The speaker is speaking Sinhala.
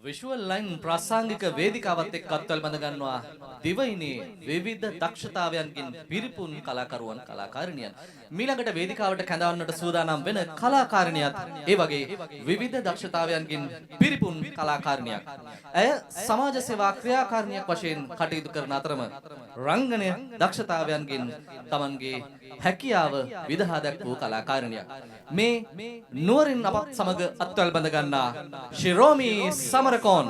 විෂුවල් ලයින් ප්‍රාසංගික වේදිකාවත් එක්ක අත්වල බඳ ගන්නවා දිවයිනේ විවිධ දක්ෂතාවයන්ගෙන් පිරිපුන් කලාකරුවන් කලාකාරිනියන්. මීළඟට වේදිකාවට කැඳවන්නට සූදානම් වෙන කලාකාරිනියත් ඒ වගේ විවිධ දක්ෂතාවයන්ගෙන් පිරිපුන් කලාකාරිනියක්. ඇය සමාජ සේවා ක්‍රියාකාරිනියක් වශයෙන් කටයුතු කරන අතරම රංගනය දක්ෂතාවයන්ගෙන් තමන්ගේ හැකියාව විදහා දක්වූ කලාකාරිනියක්. මේ නුවරින් අපත් සමග අත්වල බඳ ගන්නා ශිරෝමි සමරකෝන්